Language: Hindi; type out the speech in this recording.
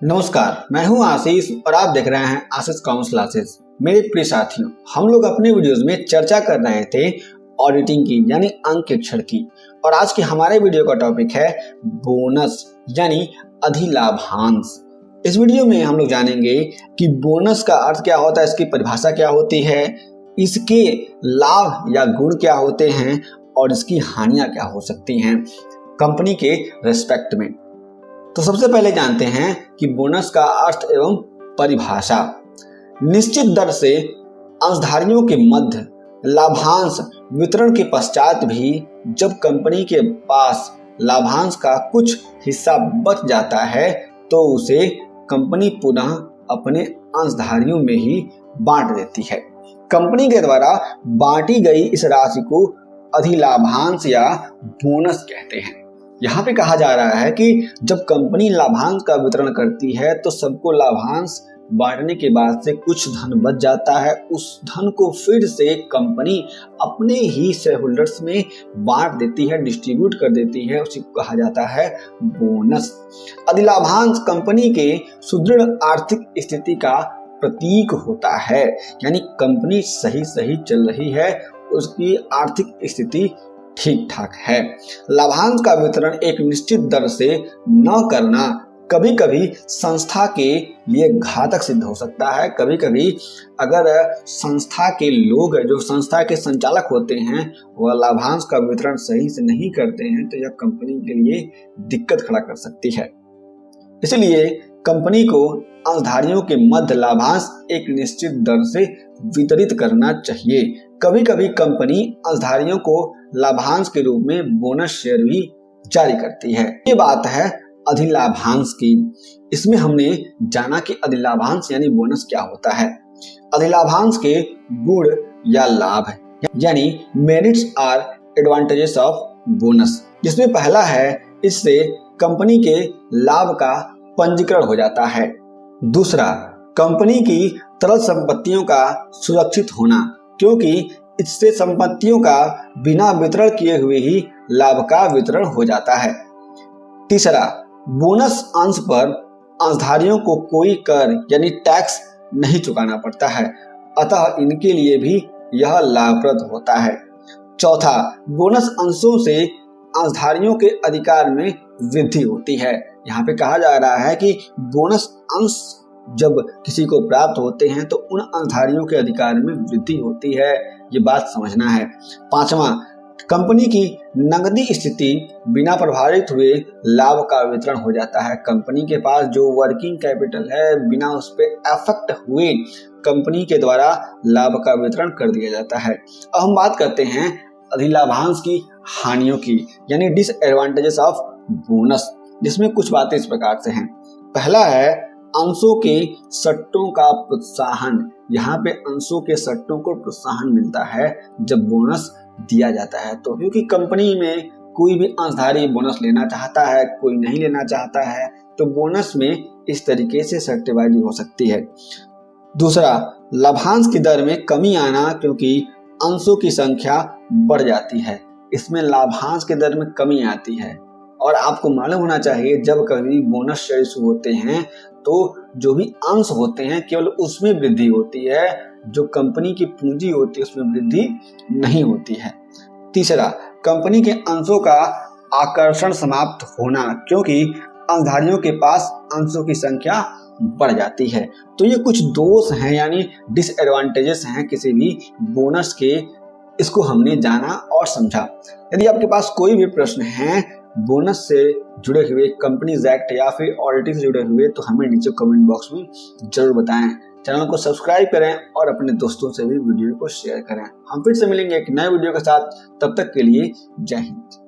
नमस्कार, मैं हूं आशीष और आप देख रहे हैं आशीष कॉमर्स क्लासेस। मेरे प्रिय साथियों, हम लोग अपने वीडियोस में चर्चा कर रहे थे ऑडिटिंग की यानी अंक अक्षर की, और आज के हमारे वीडियो का टॉपिक है बोनस यानी अधिलाभांश। इस वीडियो में हम लोग जानेंगे कि बोनस का अर्थ क्या होता है, इसकी परिभाषा क्या होती है, इसके लाभ या गुण क्या होते हैं और इसकी हानियां क्या हो सकती हैं कंपनी के रेस्पेक्ट में। तो सबसे पहले जानते हैं कि बोनस का अर्थ एवं परिभाषा। निश्चित दर से अंशधारियों के मध्य लाभांश वितरण के पश्चात भी जब कंपनी के पास लाभांश का कुछ हिस्सा बच जाता है तो उसे कंपनी पुनः अपने अंशधारियों में ही बांट देती है। कंपनी के द्वारा बांटी गई इस राशि को अधिलाभांश या बोनस कहते हैं। यहाँ पे कहा जा रहा है कि जब कंपनी लाभांश का वितरण करती है तो सबको लाभांश बांटने के बाद से कुछ धन बच जाता है। उस धन को फिर से कंपनी अपने ही शेयर होल्डर्स में बांट देती है, डिस्ट्रीब्यूट कर देती है। उसी को कहा जाता है बोनस। अधिलाभांश कंपनी के सुदृढ़ आर्थिक स्थिति का प्रतीक होता है, यानी कंपनी सही चल रही है, उसकी आर्थिक स्थिति ठीक ठाक है। लाभांश का वितरण एक निश्चित दर से न करना कभी कभी संस्था के लिए घातक सिद्ध हो सकता है। कभी कभी अगर संस्था के लोग, जो संस्था के संचालक होते हैं, वह लाभांश का वितरण सही से नहीं करते हैं तो यह कंपनी के लिए दिक्कत खड़ा कर सकती है। इसलिए कंपनी को अंशधारियों के मध्य लाभांश एक निश्चित दर से वितरित करना चाहिए। कभी कभी कंपनी अंशधारियों को लाभांश के रूप में बोनस शेयर भी जारी करती है। ये बात है अधिलाभांश की। इसमें हमने जाना कि अधिलाभांश यानी बोनस क्या होता है। अधिलाभांश के गुण या लाभ यानी merits or advantages of bonus, जिसमें पहला है इससे कंपनी के लाभ का पंजीकरण हो जाता है। दूसरा, कंपनी की तरल संपत्तियों का सुरक्षित होना, क्योंकि इससे संपत्तियों का बिना वितरण किए हुए ही लाभ का वितरण हो जाता है। तीसरा, बोनस अंश पर अंशधारियों को कोई कर यानी टैक्स नहीं चुकाना पड़ता है, अतः इनके लिए भी यह लाभप्रद होता है। चौथा, बोनस अंशों से अंशधारियों के अधिकार में वृद्धि होती है। यहाँ पे कहा जा रहा है कि बोनस अंश जब किसी को प्राप्त होते हैं तो उन अंशधारियों के अधिकार में वृद्धि होती है, ये बात समझना है। पांचवा, कंपनी की नकदी स्थिति बिना प्रभावित हुए लाभ का वितरण हो जाता है। कंपनी के पास जो वर्किंग कैपिटल है, बिना उस पर अफेक्ट हुए कंपनी के द्वारा लाभ का वितरण कर दिया जाता है। अब हम बात करते हैं अधिलाभांश की हानियों की, यानी डिसएडवांटेजेस ऑफ बोनस, जिसमें कुछ बातें इस प्रकार से हैं। पहला है अंशों के सट्टों का प्रोत्साहन। यहाँ पे अंशों के सट्टों को प्रोत्साहन मिलता है जब बोनस दिया जाता है। तो क्योंकि कंपनी में कोई भी अंशधारी बोनस लेना चाहता है, कोई नहीं लेना चाहता है, तो बोनस में इस तरीके से सट्टेबाजी हो सकती है। दूसरा, लाभांश की दर में कमी आना, क्योंकि अंशों की संख्या बढ़ जाती है, इसमें लाभांश की दर में कमी आती है। और आपको मालूम होना चाहिए जब कभी बोनस शेयर इशू होते हैं तो जो भी अंश होते हैं केवल उसमें वृद्धि होती है, जो कंपनी की पूंजी होती है उसमें वृद्धि नहीं होती है। तीसरा, कंपनी के अंशों का आकर्षण समाप्त होना, क्योंकि अंशधारियों के पास अंशों की संख्या बढ़ जाती है। तो ये कुछ दोष हैं यानी डिसएडवांटेजेस हैं किसी भी बोनस के, इसको हमने जाना और समझा। यदि आपके पास कोई भी प्रश्न है बोनस से जुड़े हुए, कंपनीज एक्ट या फिर ऑडिटिंग से जुड़े हुए, तो हमें नीचे कमेंट बॉक्स में जरूर बताएं। चैनल को सब्सक्राइब करें और अपने दोस्तों से भी वीडियो को शेयर करें। हम फिर से मिलेंगे एक नए वीडियो के साथ, तब तक के लिए जय हिंद।